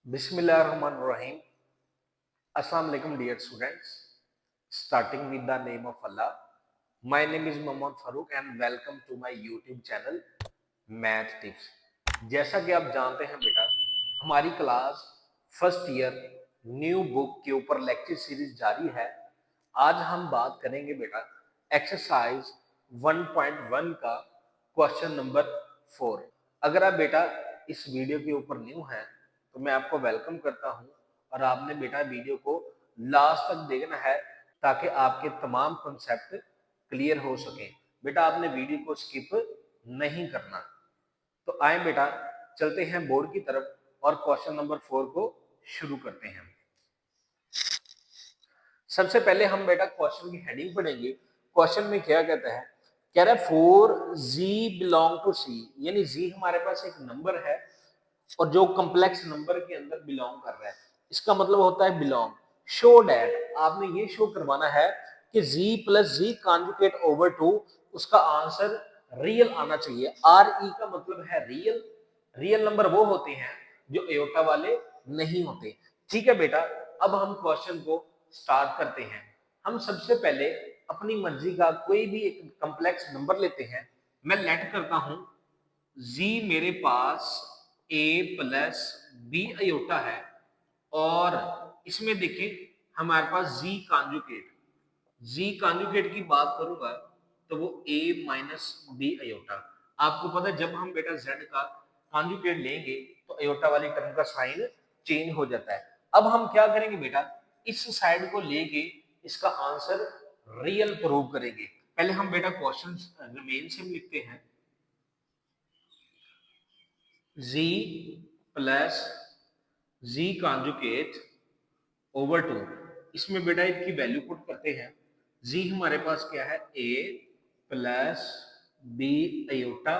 Bismillahirrahmanirrahim. Assalamu alaikum dear students. Starting with the name of Allah. My name is Mohammad Farooq and welcome to my YouTube channel Math Tips. जैसा कि आप जानते हैं बेटा, हमारी class first year new book के ऊपर lecture series जारी है। आज हम बात करेंगे बेटा एक्सरसाइज 1.1 का क्वेश्चन नंबर 4। अगर आप बेटा इस वीडियो के ऊपर न्यू हैं तो मैं आपको वेलकम करता हूं और आपने बेटा वीडियो को लास्ट तक देखना है ताकि आपके तमाम कॉन्सेप्ट क्लियर हो सके। बेटा आपने वीडियो को स्किप नहीं करना। तो आए बेटा चलते हैं बोर्ड की तरफ और क्वेश्चन नंबर 4 को शुरू करते हैं। सबसे पहले हम बेटा क्वेश्चन की हेडिंग पढ़ेंगे। क्वेश्चन में क्या कहता है, कह रहा है 4z बिलोंग टू c, यानी z हमारे पास एक नंबर है और जो कॉम्प्लेक्स नंबर के अंदर बिलोंग कर रहा है, इसका मतलब होता है बिलोंग। शो डैट, आपने ये शो करवाना है कि z plus z conjugate over 2 उसका आंसर रियल आना चाहिए। आर ई का मतलब है रियल। रियल नंबर वो होते हैं जो एयोटा वाले नहीं होते। ठीक है बेटा, अब हम क्वेश्चन को स्टार्ट करते हैं। हम सबसे पहले अपनी मर्जी का कोई भी एक कॉम्प्लेक्स नंबर लेते हैं। मैं लेट करता हूं z मेरे पास a प्लस बी अयोटा है और इसमें देखें हमारे पास z कॉन्जुगेट की बात करूंगा तो वो a माइनस बी अयोटा। आपको पता है जब हम बेटा z का कॉन्जुगेट लेंगे तो अयोटा वाली टर्म का साइन चेंज हो जाता है। अब हम क्या करेंगे बेटा, इस साइड को लेके इसका आंसर रियल प्रूव करेंगे। पहले हम बेटा क्वेश्चन रिमेन से लिखते हैं z plus z conjugate over 2। इसमें बेटा इसकी वैल्यू पुट करते हैं। z हमारे पास क्या है a प्लस बी अयोटा,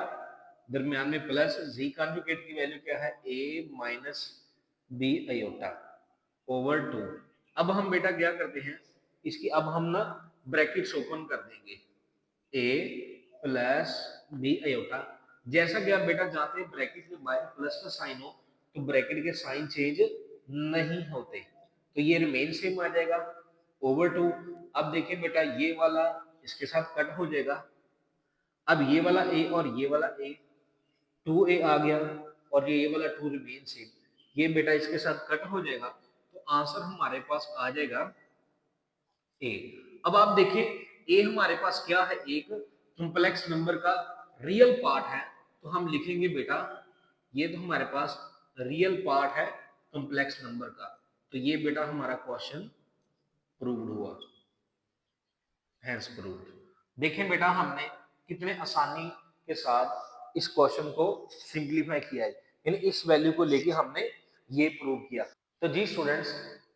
दरमियान में प्लस z कॉन्जुगेट की वैल्यू क्या है a minus B iota over 2। अब हम बेटा क्या करते हैं, इसकी अब हम ना ब्रैकेट्स ओपन कर देंगे a प्लस बी अयोटा। जैसा कि आप बेटा जानते हैं ब्रैकेट के बाहर प्लस का साइन हो तो ब्रैकेट के साइन चेंज नहीं होते, तो ये रिमेन सेम आ जाएगा ओवर 2। अब देखिए बेटा ये वाला इसके साथ कट हो जाएगा। अब ये वाला a और ये वाला a 2a आ गया और ये वाला 2 रिमेन सेम, ये बेटा इसके साथ कट हो जाएगा तो आंसर हमारे पास आ जाएगा a। अब आप देखिए a हमारे पास क्या है, एक कॉम्प्लेक्स नंबर का रियल पार्ट है, तो हम लिखेंगे बेटा ये तो हमारे पास रियल पार्ट है कॉम्प्लेक्स नंबर का, तो ये बेटा हमारा क्वेश्चन प्रूव्ड हुआ, हैंस प्रूव्ड। देखें बेटा हमने कितने आसानी के साथ इस क्वेश्चन को सिंप्लीफाई किया है, यानी इस वैल्यू को लेके हमने ये प्रूव किया। तो जी स्टूडेंट्स,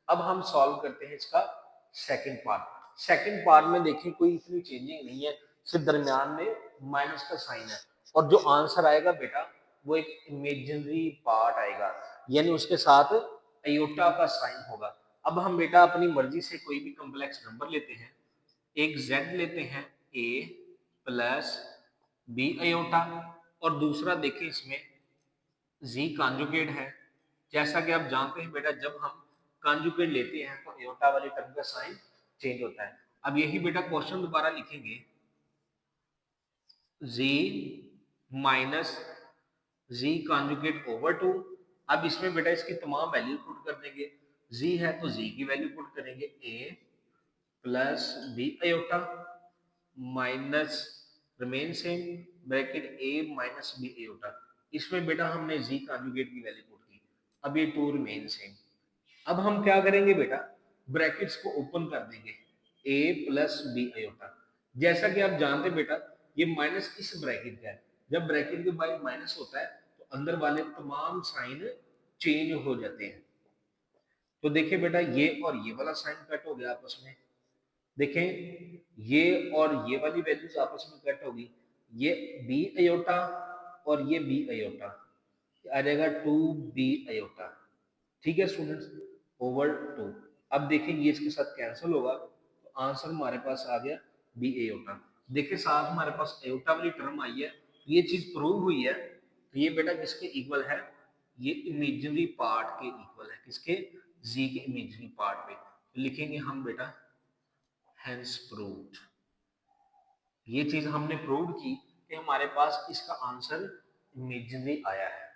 अब हम सॉल्व करते हैं इसका सेकंड पार्ट। सेकंड पार्ट में देखिए कोई इतनी चेंजिंग नहीं है, सिर्फ दरमियान में माइनस का साइन है और जो आंसर आएगा बेटा वो एक इमेजिनरी पार्ट आएगा, यानी उसके साथ अयोटा का साइन होगा। अब हम बेटा अपनी मर्जी से कोई भी कॉम्प्लेक्स नंबर लेते हैं। एक z लेते हैं a प्लस बी अयोटा और दूसरा देखें इसमें z कॉन्जुगेट है। जैसा कि आप जानते हैं बेटा जब हम कॉन्जुगेट लेते हैं तो अयोटा वाली टर्म का साइन चेंज होता है। अब यही बेटा क्वेश्चन दोबारा लिखेंगे z minus z conjugate over 2। अब इसमें बेटा इसकी तमाम वैल्यू पुट कर देंगे, z है तो z की वैल्यू पुट करेंगे a plus B iota minus remain same bracket a minus B iota. इसमें बेटा हमने z कॉन्जुगेट की वैल्यू पुट की, अब ये 2 रिमेन सेम। अब हम क्या करेंगे बेटा, ब्रैकेट्स को ओपन कर देंगे a प्लस बी अयोटा। जैसा कि आप जानते हैं बेटा ये माइनस इस ब्रैकेट का है, जब ब्रैकेट के बाहर माइनस होता है तो अंदर वाले तमाम साइन चेंज हो जाते हैं। तो देखिए बेटा ये और ये वाला साइन कट हो गया आपस में, देखें ये और ये वाली वैल्यूज आपस में कट होगी, ये बी अयोटा और ये बी अयोटा आ जाएगा 2b अयोटा। ठीक है स्टूडेंट्स, ओवर 2। अब देखिए ये इसके साथ कैंसिल होगा तो आंसर हमारे पास आ गया बी अयोटा। देखिए साथ हमारे पास अयोटा वाली टर्म आई है, ये चीज प्रूव हुई है, तो ये बेटा किसके इक्वल है, ये इमेजिनरी पार्ट के इक्वल है, किसके, z के इमेजिनरी पार्ट पे। तो लिखेंगे हम बेटा हेंस प्रूव्ड। ये चीज हमने प्रूव की कि हमारे पास इसका आंसर इमेजिनरी आया है।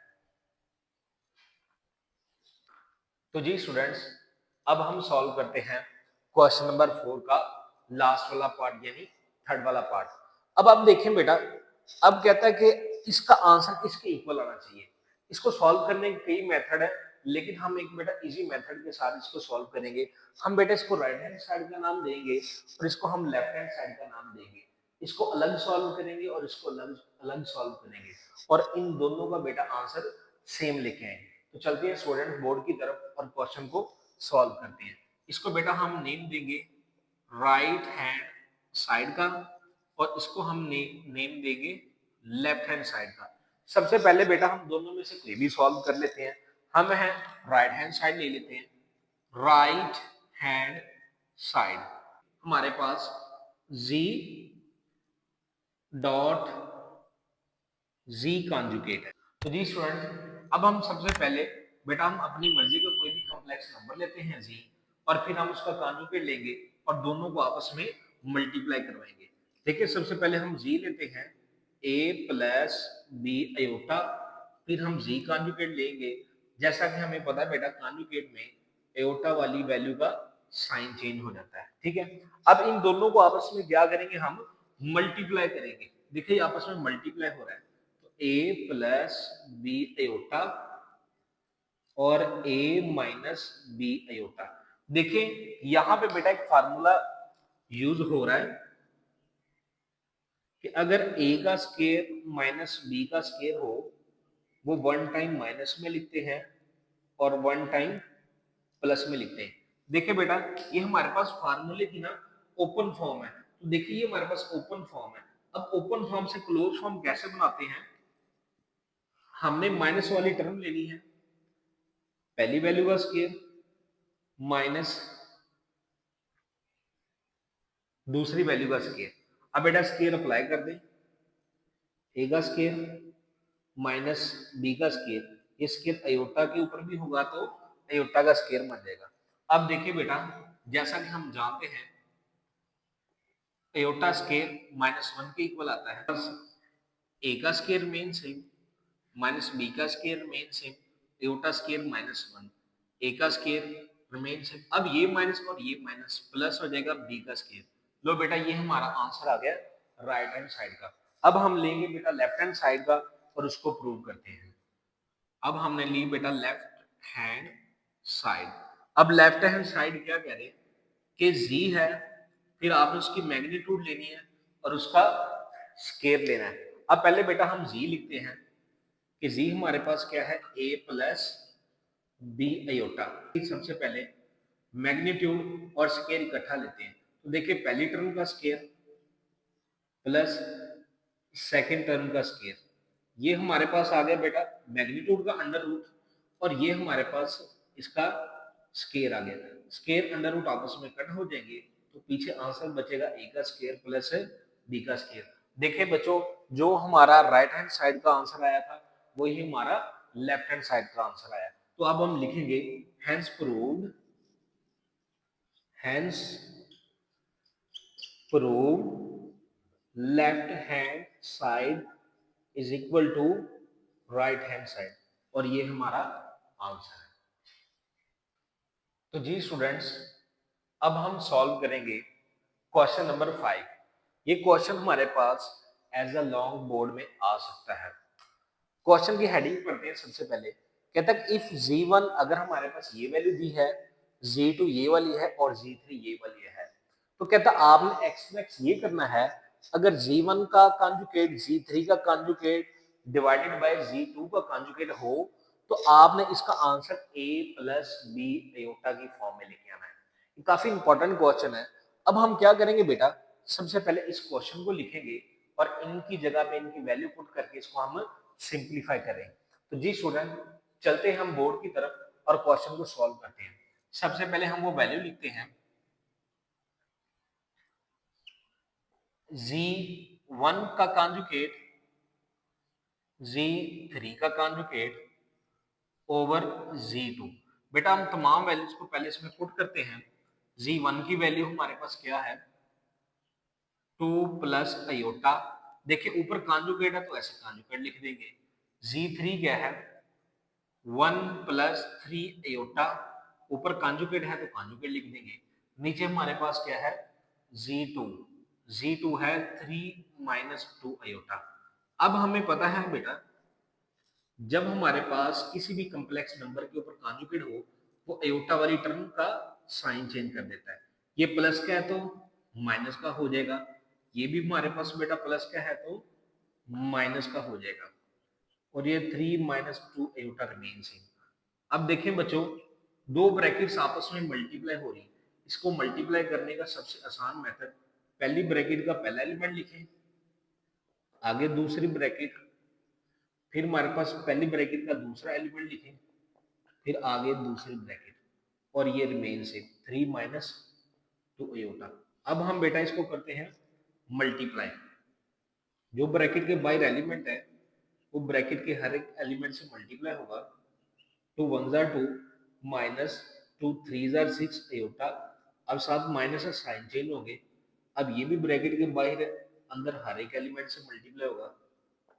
तो जी स्टूडेंट्स, अब हम सॉल्व करते हैं क्वेश्चन नंबर 4 का लास्ट वाला पार्ट, यानी थर्ड वाला पार्ट। अब आप देखें बेटा, अब कहता है कि इसका आंसर किसके इक्वल आना चाहिए। इसको सॉल्व करने के कई मेथड है, लेकिन हम एक बेटा इजी मेथड के साथ इसको सॉल्व करेंगे। हम बेटा इसको राइट हैंड साइड का नाम देंगे और इसको हम लेफ्ट हैंड साइड का नाम देंगे। इसको अलग सॉल्व करेंगे और इसको अलग अलग सॉल्व करेंगे, और इन दोनों का बेटा आंसर सेम लेके आएंगे। तो चलते हैं स्टूडेंट बोर्ड की तरफ और क्वेश्चन को सॉल्व करते हैं। इसको बेटा हम नेम देंगे राइट हैंड साइड का, और इसको हम नेम देंगे लेफ्ट हैंड साइड का। सबसे पहले बेटा हम दोनों में से कोई भी सॉल्व कर लेते हैं। हम है राइट हैंड साइड ले लेते हैं। राइट हैंड साइड हमारे पास z डॉट z कॉन्जुगेट है। तो जी स्टूडेंट, अब हम सबसे पहले बेटा हम अपनी मर्जी का कोई भी कॉम्प्लेक्स नंबर लेते हैं z, और फिर हम उसका कॉन्जुगेट लेंगे और दोनों को आपस में मल्टीप्लाई करवाएंगे। देखिए सबसे पहले हम z लेते हैं a प्लस बी अयोटा, फिर हम z कॉन्जुगेट लेंगे। जैसा कि हमें पता है बेटा कॉन्जुगेट में अयोटा वाली वैल्यू का साइन चेंज हो जाता है, ठीक है। अब इन दोनों को आपस में क्या करेंगे, हम मल्टीप्लाई करेंगे। देखिए आपस में मल्टीप्लाई हो रहा है, a प्लस बी अयोटा और a माइनस बी अयोटा। देखिए यहां पे बेटा एक फार्मूला यूज हो रहा है कि अगर a का स्केयर माइनस b का स्केयर हो, वो वन टाइम माइनस में लिखते हैं और वन टाइम प्लस में लिखते हैं। देखिए बेटा ये हमारे पास फार्मूले की ना ओपन फॉर्म है, तो देखिए ये हमारे पास ओपन फॉर्म है। अब ओपन फॉर्म से क्लोज फॉर्म कैसे बनाते हैं, हमने माइनस वाली टर्म लेनी है, पहली वैल्यू का स्केयर माइनस दूसरी वैल्यू का स्केयर। अब बेटा स्केयर अप्लाई कर दें, ए का स्केयर माइनस बी का स्केयर, ये स्केयर अयोटा के ऊपर भी होगा तो अयोटा का स्केयर बन जाएगा। अब देखिए बेटा जैसा कि हम जानते हैं अयोटा स्केयर माइनस वन के इक्वल आता है, ए का स्केयर मेन सेम माइनस बी का स्केयर मेन same, iota square minus one, A का स्केयर रिमेन सेम। अब ये माइनस और ये माइनस प्लस हो जाएगा बी का स्केयर। लो बेटा ये हमारा आंसर आ गया राइट हैंड साइड का। अब हम लेंगे बेटा लेफ्ट हैंड साइड का और उसको प्रूव करते हैं। अब हमने ली बेटा लेफ्ट हैंड साइड। अब लेफ्ट हैंड साइड क्या कह रहे हैं कि z है, फिर आपने उसकी मैग्नीट्यूड लेनी है और उसका स्केयर लेना है। अब पहले बेटा हम z लिखते हैं कि z हमारे पास क्या है a प्लस बी अयोटा। सबसे पहले मैग्नीट्यूड और स्केयर इकट्ठा लेते हैं, तो देखिए पहली टर्म का स्केयर प्लस सेकेंड टर्म का स्केयर, ये हमारे पास आ गया बेटा मैग्नीट्यूड का अंडर रूट, और ये हमारे पास इसका स्केयर आ गया। स्केयर अंडर रूट आपस में कट हो जाएंगे, तो पीछे आंसर बचेगा ए का स्केयर प्लस बी का स्केयर। देखिए बच्चों जो हमारा राइट हैंड साइड का आंसर आया था वही हमारा लेफ्ट हैंड साइड का आंसर आया। तो अब हम लिखेंगे hence proved, hence proved left hand side is equal to right hand side, और ये हमारा आंसर है। तो जी स्टूडेंट्स, अब हम सॉल्व करेंगे क्वेश्चन नंबर 5। ये क्वेश्चन हमारे पास एज अ लॉन्ग बोर्ड में आ सकता है। क्वेश्चन की हेडिंग पढ़ते हैं। सबसे पहले कहता है इफ z1 अगर हमारे पास ये वैल्यू दी है, z2 ये वाली है और z3 ये वाली है, तो कहता आपने एक्सप्रेस ये करना है अगर z1 का कॉन्जुगेट z3 का कॉन्जुगेट डिवाइडेड बाय z2 का कॉन्जुगेट हो, तो आपने इसका answer a plus B iota की फॉर्म में लेके आना है। ये काफी इंपॉर्टेंट क्वेश्चन है। अब हम क्या करेंगे बेटा, सबसे पहले इस क्वेश्चन को लिखेंगे और इनकी जगह पे इनकी वैल्यू पुट करके इसको हम सिंप्लीफाई करें। तो जी स्टूडेंट चलते हैं हम बोर्ड की तरफ और क्वेश्चन को सॉल्व करते हैं। सबसे पहले हम वो वैल्यू लिखते हैं z1 का कॉन्जुगेट z3 का कॉन्जुगेट ओवर Z2। बेटा हम तमाम वैल्यूज को पहले इसमें पुट करते हैं। Z1 की वैल्यू हमारे पास क्या है, 2 प्लस अयोटा, देखिए ऊपर कॉन्जुगेट है तो ऐसे कॉन्जुगेट लिख देंगे। Z3 क्या है, 1 प्लस 3 अयोटा, ऊपर कॉन्जुगेट है तो कॉन्जुगेट लिख देंगे। नीचे हमारे पास क्या है, Z2, Z2 है 3 माइनस 2 अयोटा। अब हमें पता है बेटा, जब हमारे पास किसी भी कॉम्प्लेक्स नंबर के ऊपर कॉन्जुगेट हो, वो अयोटा वाली टर्म का साइन चेंज कर देता है। ये प्लस का है तो माइनस का हो जाएगा, ये भी हमारे पास बेटा प्लस का है तो माइनस का हो जाएगा, और ये 3 माइनस 2 अयोटा रिमेन सेम। अब देखें बच्चों, दो ब्रैकेट्स आपस में मल्टीप्लाई हो रही, इसको मल्टीप्लाई करने का सबसे आसान मेथड, पहली ब्रैकेट का पहला एलिमेंट लिखें, आगे दूसरी ब्रैकेट, फिर हमारे पास पहली ब्रैकेट का दूसरा एलिमेंट लिखें, फिर आगे दूसरी ब्रैकेट, और ये रिमेन से 3 माइनस 2 अयोटा। अब हम बेटा इसको करते हैं मल्टीप्लाई। जो ब्रैकेट के बाहर एलिमेंट है वो ब्रैकेट के हर एक एलिमेंट से मल्टीप्लाई होगा। 2 1 जार 2 माइनस 2 3 जार 6 अयोटा। अब साथ माइनस से साइन चेंज होंगे। अब ये भी ब्रैकेट के बाहर अंदर हर एक एलिमेंट से मल्टीप्लाई होगा,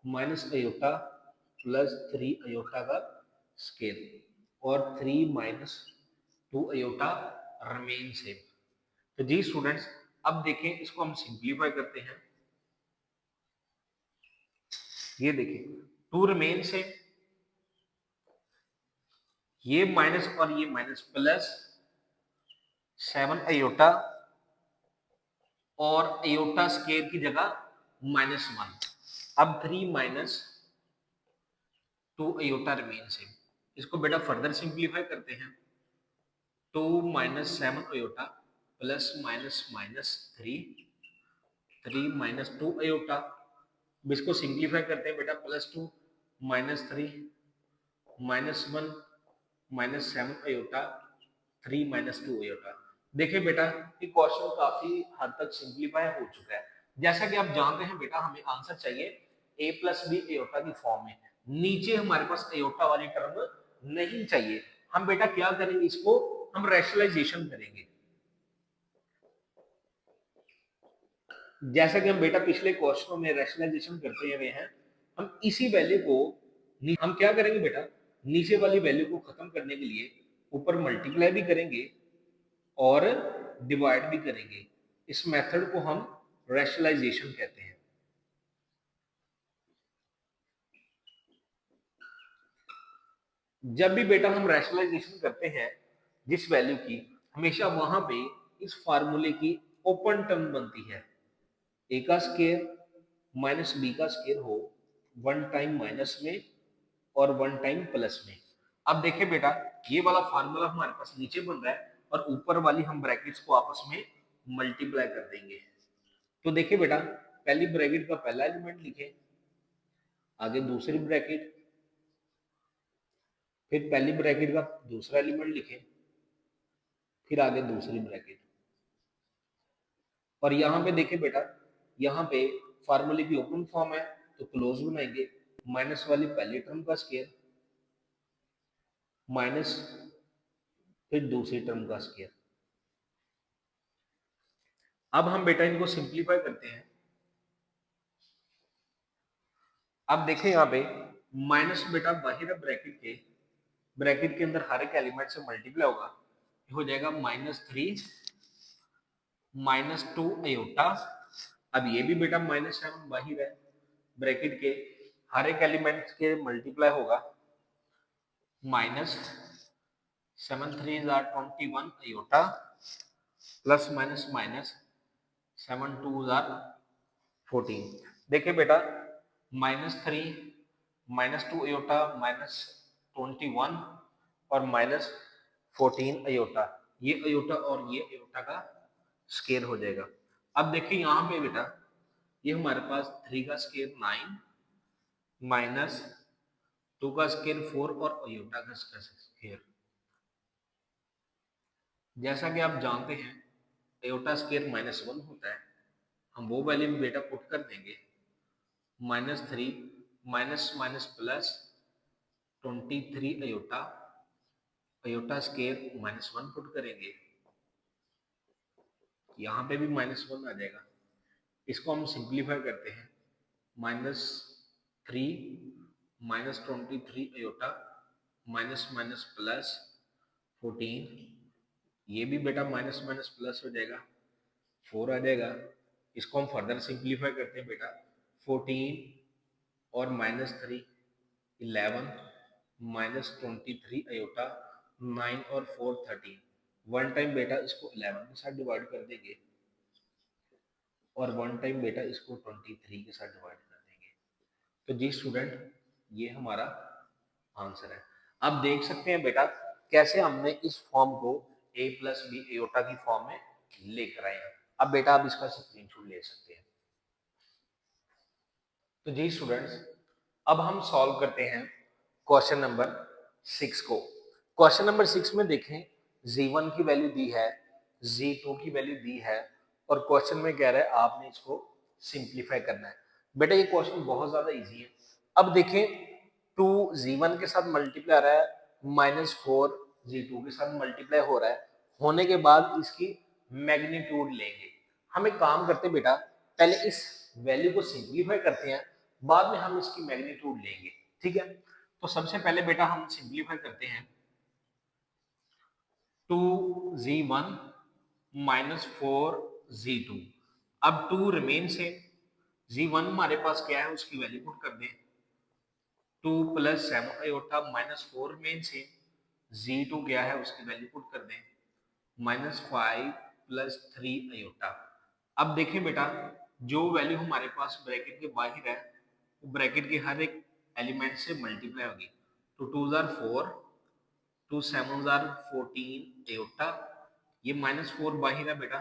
माइनस अयोटा प्लस 3 अयोटा का स्केल, और 3 माइनस 2 अयोटा रिमेन सेम। तो जी स्टूडेंट्स, अब देखें इसको हम सिंप्लीफाई करते हैं। ये देखिए 2 रिमेन सेम, ये माइनस और ये माइनस, प्लस 7 अयोटा, और अयोटा स्केयर की जगह -1। अब 3 माइनस 2 अयोटा रिमेन सेम। इसको बेटा फर्दर सिंप्लीफाई करते हैं। 2 minus 7 iota plus minus minus 3 minus 2 iota. इसको सिंप्लीफाई करते हैं बेटा, +2 -3 -1 -7 अयोटा 3 माइनस 2 अयोटा। देखिए बेटा, ये क्वेश्चन काफी हद तक सिंप्लीफाई हो चुका है। जैसा कि आप जानते हैं बेटा, हमें आंसर चाहिए a प्लस बी अयोटा की फॉर्म में। नीचे हमारे पास अयोटा वाली टर्म नहीं चाहिए। हम बेटा क्या करेंगे, इसको हम रैशनलाइजेशन करेंगे। जैसा कि हम बेटा पिछले क्वेश्चनों में रैशनलाइजेशन करते हुए हैं, हम इसी वैल्यू को हम क्या करेंगे बेटा, नीचे वाली वैल्यू को खत्म करने के लिए ऊपर मल्टीप्लाई भी करेंगे और डिवाइड भी करेंगे। इस मेथड को हम रैशनलाइजेशन कहते हैं। जब भी बेटा हम रैशनलाइजेशन करते हैं जिस वैल्यू की, हमेशा वहां पे इस फार्मूले की ओपन टर्म बनती है। ए का स्केयर माइनस बी का स्केयर हो, 1 टाइम माइनस में और 1 टाइम प्लस में। अब देखिए बेटा, ये वाला फार्मूला हमारे पास नीचे बन रहा है और ऊपर वाली हम ब्रैकेट्स को आपस में मल्टीप्लाई कर देंगे। तो देखिए बेटा, पहली ब्रैकेट का पहला एलिमेंट लिखे, आगे दूसरी ब्रैकेट, फिर पहली ब्रैकेट का दूसरा एलिमेंट लिखे, फिर आगे दूसरी ब्रैकेट। और यहाँ पे देखिए बेटा, यहाँ पे फार्मूले की ओपन फॉर्म है तो क्लोज बनाएंगे, माइनस वाली पहली टर्म का स्केयर माइनस फिर दूसरी टर्म का स्केयर। अब हम बेटा इनको सिंप्लीफाई करते हैं। अब देखें यहाँ पे माइनस बेटा बाहर ब्रैकेट के अंदर हर एक एलिमेंट से मल्टीप्लाई होगा, हो जाएगा -3 -2 अयोटा। अब ये भी बेटा -7 बाहर है, ब्रैकेट के हर एक एलिमेंट के मल्टीप्लाई होगा, -7 3 21 अयोटा प्लस माइनस माइनस 7 2 14। देखिए बेटा, -3 -2 अयोटा -21 और -14 अयोटा, ये अयोटा और ये अयोटा का स्केयर हो जाएगा। अब देखिए यहाँ पे बेटा, ये हमारे पास 3 का स्केयर 9 माइनस 2 का स्केयर 4 और अयोटा का स्केयर। जैसा कि आप जानते हैं अयोटा स्केयर -1 होता है, हम वो वैल्यू भी बेटा पुट कर देंगे, -3 minus minus plus 23 iota, iota square -1 put करेंगे, यहाँ पे भी -1 आ जाएगा। इसको हम सिंप्लीफाई करते हैं, -3 -23 अयोटा माइनस माइनस प्लस 14, ये भी बेटा माइनस माइनस प्लस हो जाएगा, 4 आ जाएगा। इसको हम फर्दर सिंप्लीफाई करते हैं बेटा, 14 और -3 11 -23 अयोटा 9 और 4 13। वन टाइम बेटा इसको 11 के साथ डिवाइड कर देंगे और वन टाइम बेटा इसको 23 के साथ डिवाइड कर देंगे। तो जी स्टूडेंट, ये हमारा आंसर है। अब देख सकते हैं बेटा कैसे हमने इस फॉर्म को a प्लस बी एयोटा की फॉर्म में लेकर आए हैं। अब बेटा आप इसका स्क्रीनशॉट ले सकते हैं। तो जी स्टूडेंट्स, अब हम सॉल्व करते हैं क्वेश्चन नंबर 6 को। क्वेश्चन नंबर 6 में देखें, z1 की वैल्यू दी है, z2 की वैल्यू दी है और क्वेश्चन में कह रहा है आपने इसको सिंप्लीफाई करना है। बेटा ये क्वेश्चन बहुत ज्यादा इजी है। अब देखें 2 z1 के साथ मल्टीप्लाई आ रहा है, -4 z2 के साथ मल्टीप्लाई हो रहा है, होने के बाद इसकी मैग्नीट्यूड लेंगे। हम एक काम करते हैं बेटा, पहले इस वैल्यू को सिंप्लीफाई करते हैं, बाद में हम इसकी मैग्नीट्यूड लेंगे, ठीक है। तो सबसे पहले बेटा हम सिंप्लीफाई करते हैं, 2z1 -4z2। अब 2 रिमेन सेम, z1 हमारे पास क्या है उसकी वैल्यू पुट कर दें, 2 + 7 अयोटा -4 रिमेन सेम, z2 क्या है उसकी वैल्यू पुट कर दें, -5 + 3 अयोटा। अब देखें बेटा जो वैल्यू हमारे पास ब्रैकेट के बाहर है वो ब्रैकेट के हर एक एलिमेंट से मल्टीप्लाई होगी। तो 2 जार 4, 2 7 जार 14 अयोटा, ये -4 बाहर है बेटा,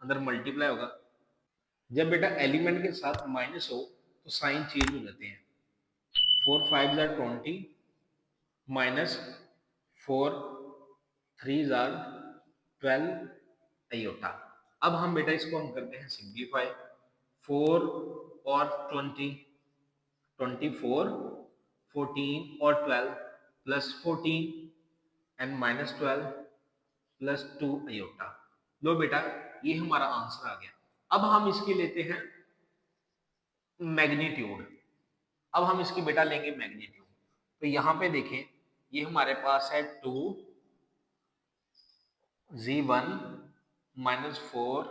अंदर मल्टीप्लाई होगा। जब बेटा एलिमेंट के साथ माइनस हो तो साइन चेंज हो जाते हैं। 4 5 जार 20 -4 3 जार 12 अयोटा। अब हम बेटा इसको हम करते हैं सिंप्लीफाई, 4 और 20, 24 14 और 12 प्लस 14 एंड -12 प्लस 2 अयोटा। लो बेटा ये हमारा आंसर आ गया। अब हम इसकी लेते हैं मैग्नीट्यूड। अब हम इसकी बेटा लेंगे मैग्नीट्यूड। तो यहाँ पे देखें ये हमारे पास है 2 z1 -4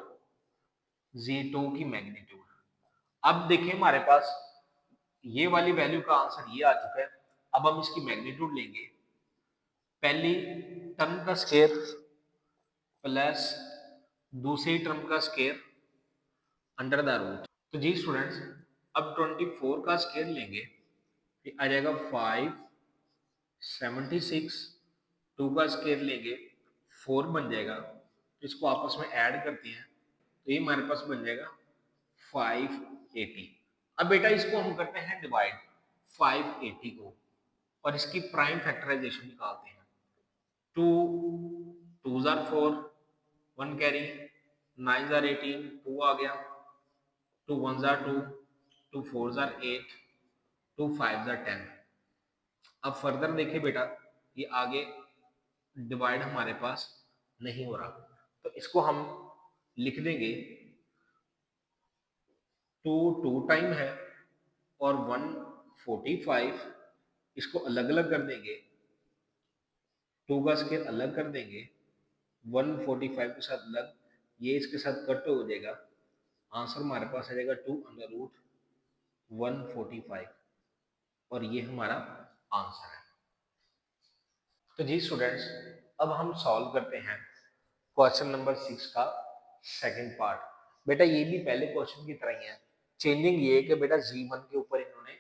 z2 की मैग्नीट्यूड। अब देखें हमारे पास ये वाली वैल्यू का आंसर ये आ चुका है। अब हम इसकी मैग्नीट्यूड लेंगे, पहली टर्म का स्क्वायर प्लस दूसरी टर्म का स्क्वायर अंडर द रूट। तो जी स्टूडेंट्स, अब 24 का स्क्वायर लेंगे, ये आ जाएगा 5 76, 2 का स्क्वायर लेंगे 4 बन जाएगा, इसको आपस में ऐड करते हैं तो ये हमारे पास बन जाएगा 580। अब बेटा इसको हम करते हैं डिवाइड 580 को और इसकी प्राइम फैक्टराइजेशन निकालते हैं। 2 2 जार 4, 1 कैरी, 9 जार 18, 2 आ गया, 2 1 जार 2, 2 4 जार 8, 2 5 जार 10। अब फर्दर देखें बेटा ये आगे डिवाइड हमारे पास नहीं हो रहा, तो इसको हम लिख देंगे 2 2 टाइम है और 145, इसको अलग अलग कर देंगे, 2 का स्क्वायर अलग कर देंगे, 145 के साथ अलग, ये इसके साथ कट हो जाएगा, आंसर हमारे पास आ जाएगा 2 अंडर रूट 145 और ये हमारा आंसर है। तो जी स्टूडेंट्स, अब हम सॉल्व करते हैं क्वेश्चन नंबर 6 का सेकंड पार्ट। बेटा ये भी पहले क्वेश्चन की तरह ही है, चेंजिंग ये है कि बेटा z1 के ऊपर इन्होंने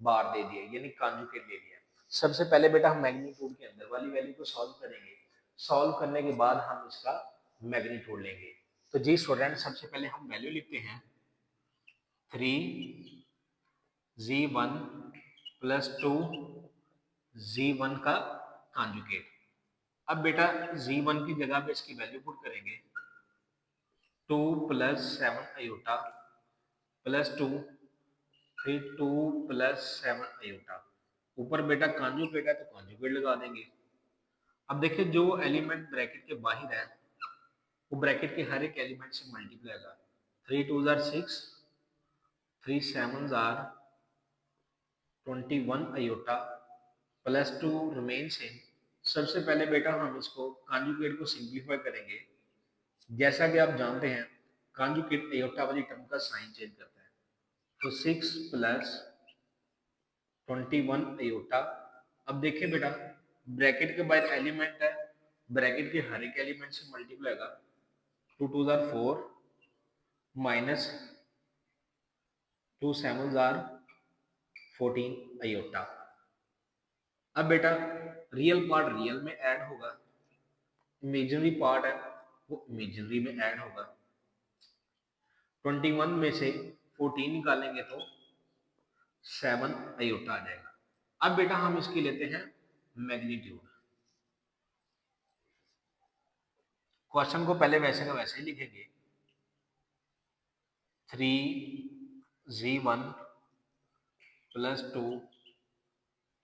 बार दे दिया यानी कॉन्जुगेट ले लिया। सबसे पहले बेटा हम मैग्नीट्यूड के अंदर वाली वैल्यू को सॉल्व करेंगे, सॉल्व करने के बाद हम इसका मैग्नीट्यूड लेंगे। तो जी स्टूडेंट, सबसे पहले हम वैल्यू लिखते हैं 3z1 प्लस 2 z1 का कॉन्जुगेट। अब बेटा z1 की जगह पे इसकी वैल्यू पुट करेंगे, 2 + 7 अयोटा प्लस 2, फिर 2 + 7 अयोटा। ऊपर बेटा कॉन्जुगेट है तो कॉन्जुगेट लगा देंगे। अब देखिए जो एलिमेंट ब्रैकेट के बाहर है वो ब्रैकेट के हर एक एलिमेंट से मल्टीप्लाई होगा। 3 2 are 6, 3 7 are 21 iota plus 2 remain same. सबसे पहले बेटा हम इसको कॉन्जुगेट को सिंप्लीफाई करेंगे। जैसा कि आप जानते हैं कॉन्जुगेट आयोटा वाली टर्म का साइन चेंज करता है। तो 6 प्लस 21 आयोटा। अब देखिए बेटा ब्रैकेट के बाहर एलिमेंट है, ब्रैकेट के हर एक एलिमेंट से मल्टीप्लाई होगा। 2 2 आर 4 माइनस 2 7 आर 14 आयोटा। अब बेटा रियल पार्ट रियल में ऐड होगा, इमेजिनरी पार्ट है वो इमेजिनरी में ऐड होगा। 21 में से 14 निकालेंगे तो 7 आयोटा आ जाएगा। अब बेटा हम इसकी लेते हैं मैग्नीट्यूड। क्वेश्चन को पहले वैसे का वैसे ही लिखेंगे। 3z1 प्लस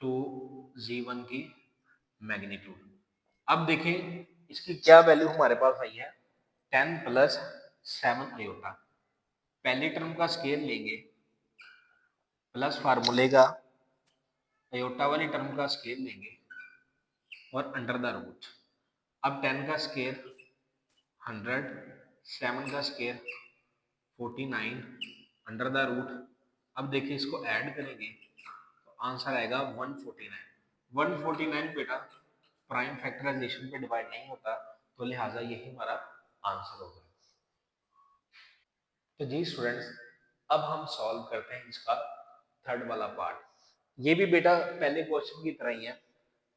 2z1 की मैग्नीट्यूड। अब देखें इसकी क्या वैल्यू हमारे पास आई है, 10 प्लस 7 आयोटा। पहली टर्म का स्केयर लेंगे प्लस फार्मूले का आयोटा वाली टर्म का स्केयर लेंगे और अंडर द रूट। अब 10 का स्केयर 100, 7 का स्केयर 49 अंडर द रूट। अब देखिए इसको ऐड करेंगे तो आंसर आएगा 149। 149 बेटा प्राइम फैक्टराइजेशन पे डिवाइड नहीं होता तो लिहाजा यही हमारा आंसर होगा। तो जी स्टूडेंट्स अब हम सॉल्व करते हैं इसका थर्ड वाला पार्ट। ये भी बेटा पहले क्वेश्चन की तरह ही है।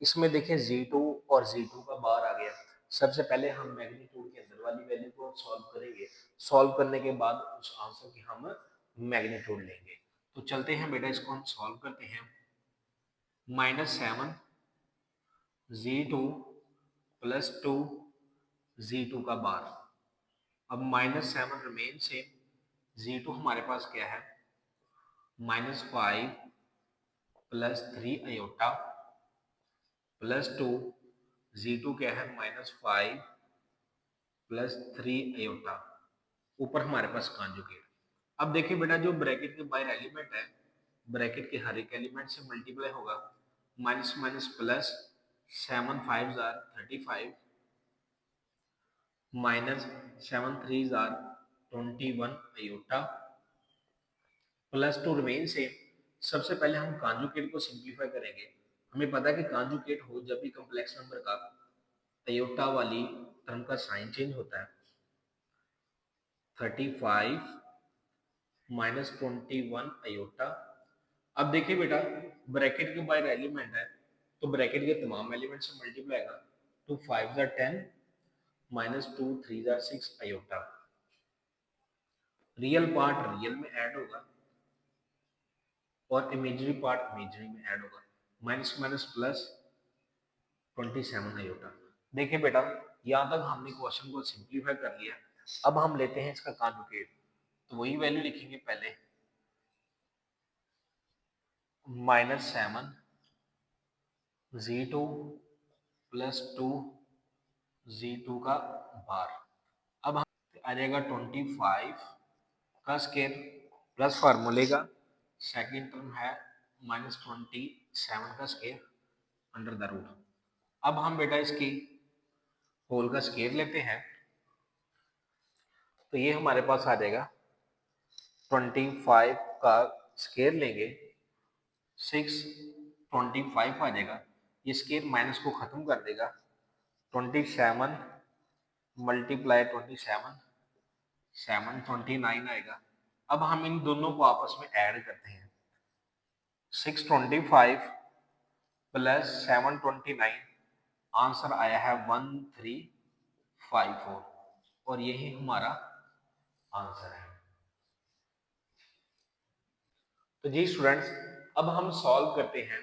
इसमें देखिए Z2 और Z2 का बार आ गया। सबसे पहले हम मैग्नीट्यूड के अंदर वाली वैल्यू को सॉल्व करेंगे। सॉल्व करने के बाद उस आंसर की हम मैग्नीट्यूड लेंगे। तो चलते हैं बेटा इसको हम सॉल्व करते हैं। -7 Z2 प्लस 2 Z2 का बार। अब -7 रिमेन सेम। Z2 हमारे पास क्या है -5 प्लस 3 आयोटा प्लस 2 Z2 क्या है -5 प्लस 3 आयोटा। ऊपर हमारे पास कॉन्जुगेट। अब देखिए बेटा जो ब्रैकेट के बाहर एलिमेंट है ब्रैकेट के हर एक एलिमेंट से मल्टीप्लाई होगा। Minus minus plus 7 5 are 35 minus 7 3 are 21 iota plus 2 remain same. सबसे पहले हम कॉन्जुगेट को सिंप्लीफाई करेंगे। हमें पता है कि कॉन्जुगेट हो जब भी कॉम्प्लेक्स नंबर का आयोटा वाली टर्म का साइन चेंज होता है। 35 माइनस 21 आयोटा। अब देखिए बेटा ब्रैकेट के बाहर एलिमेंट है तो ब्रैकेट के तमाम एलिमेंट से मल्टीप्लाई आएगा। 2 5 are 10 minus 2 3 are 6 iota. Real part real में ऐड होगा और इमेजिनरी पार्ट इमेजिनरी में ऐड होगा। Minus minus plus 27 iota. देखिए बेटा यहाँ तक हमने क्वेश्चन को सिंप्लीफाई कर लिया। अब हम लेते हैं इसका कॉन्जुगेट। तो वही वैल्यू लिखेंगे पहले -7 Z2 प्लस 2 Z2 का बार। अब हम आ जाएगा 25 का स्केयर प्लस फार्मूले का सेकेंड टर्म है -27 का स्केयर अंडर द रूट। अब हम बेटा इसकी होल का स्केयर लेते हैं तो ये हमारे पास आ जाएगा 25 का स्केयर लेंगे 625 आ जाएगा। ये स्केयर माइनस को खत्म कर देगा। 27 मल्टीप्लाई 27 729 आएगा। अब हम इन दोनों को आपस में ऐड करते हैं। 625 प्लस 729 आंसर आया है 1354 और यही हमारा आंसर है। तो जी स्टूडेंट्स अब हम सॉल्व करते हैं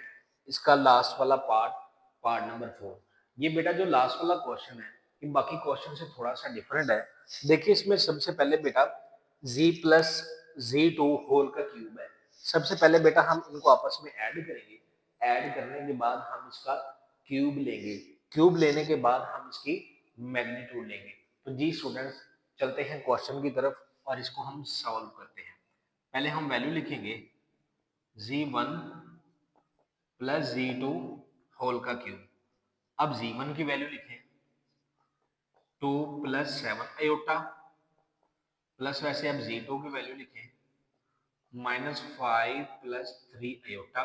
इसका लास्ट वाला पार्ट, पार्ट नंबर 4। ये बेटा जो लास्ट वाला क्वेश्चन है ये बाकी क्वेश्चन से थोड़ा सा डिफरेंट है। देखिए इसमें सबसे पहले बेटा z प्लस Z2 होल का क्यूब है। सबसे पहले बेटा हम इनको आपस में ऐड करेंगे। ऐड करने के बाद हम इसका क्यूब लेंगे, क्यूब लेने के बाद हम इसकी मैग्नीट्यूड लेंगे। तो जी स्टूडेंट्स चलते हैं क्वेश्चन की तरफ और इसको हम सॉल्व करते हैं। पहले हम वैल्यू लिखेंगे z1 प्लस z2 होल का क्यूब। अब z1 की वैल्यू लिखें 2 प्लस 7 आयोटा, प्लस वैसे अब z2 की वैल्यू लिखें -5 प्लस 3 आयोटा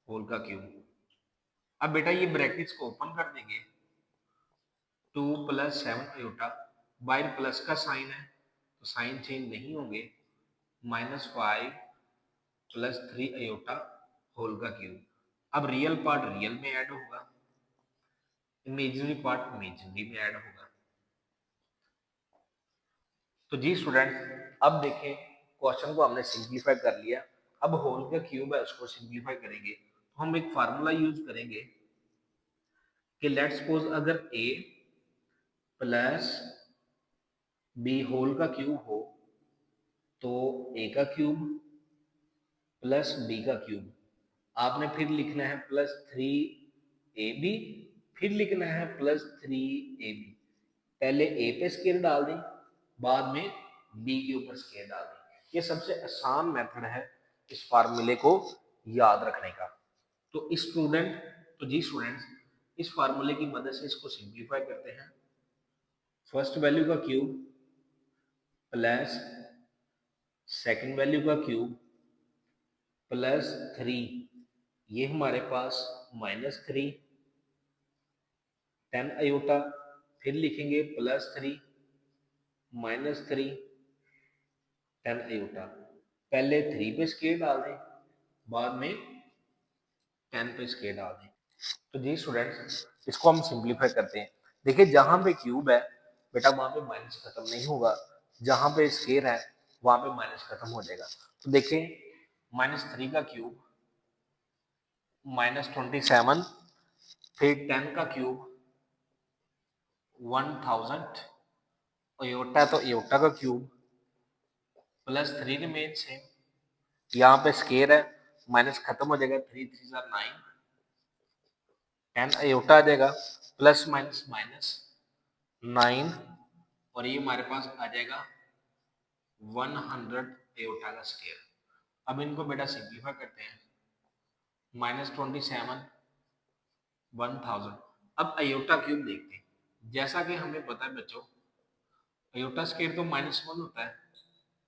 होल का क्यूब। अब बेटा ये ब्रैकेट्स को ओपन कर देंगे, 2 प्लस 7 आयोटा, बाहर प्लस का साइन है तो साइन चेंज नहीं होंगे, -5 प्लस 3 आयोटा होल का क्यूब। अब रियल पार्ट रियल में ऐड होगा, इमेजिनरी पार्ट इमेजिनरी में ऐड होगा। तो जी स्टूडेंट अब देखें क्वेश्चन को हमने सिंप्लीफाई कर लिया। अब होल का क्यूब है उसको सिंप्लीफाई करेंगे तो हम एक फार्मूला यूज करेंगे कि लेट्स सपोज अगर a प्लस बी होल का क्यूब हो तो a का क्यूब प्लस b का क्यूब, आपने फिर लिखना है प्लस 3ab, फिर लिखना है प्लस 3ab। पहले a पे स्केयर डाल दें, बाद में b के ऊपर स्केयर डाल दें। ये सबसे आसान मेथड है इस फार्मूले को याद रखने का। तो जी स्टूडेंट्स इस फार्मूले की मदद से इसको सिंप्लीफाई करते हैं। फर्स्ट वैल्यू का क्यूब प्लस सेकंड वैल्यू का क्यूब प्लस 3, ये हमारे पास -3 10 आयोटा, फिर लिखेंगे प्लस 3 -3 10 आयोटा। पहले 3 पे स्केयर डाल दें, बाद में 10 पे स्केयर डाल दें। तो जी स्टूडेंट्स इसको हम सिंप्लीफाई करते हैं। देखिए जहां पे क्यूब है बेटा वहां पे माइनस खत्म नहीं होगा, जहां पे स्केयर है वहां पे माइनस खत्म हो जाएगा। तो देखें -3 का क्यूब -27, फिर 10 का क्यूब 1000 एयोटा, तो एयोटा का क्यूब प्लस 3 रिमेन सेम, यहाँ पे स्केयर है माइनस खत्म हो जाएगा, 3 3 9 10 आयोटा आ जाएगा, प्लस माइनस माइनस 9 और ये हमारे पास आ जाएगा 100 आयोटा का स्केयर। अब इनको बेटा सिंप्लीफाई करते हैं, -27 1000। अब आयोटा क्यूब देखते हैं, जैसा कि हमें पता है बच्चों आयोटा स्केयर तो -1 होता है,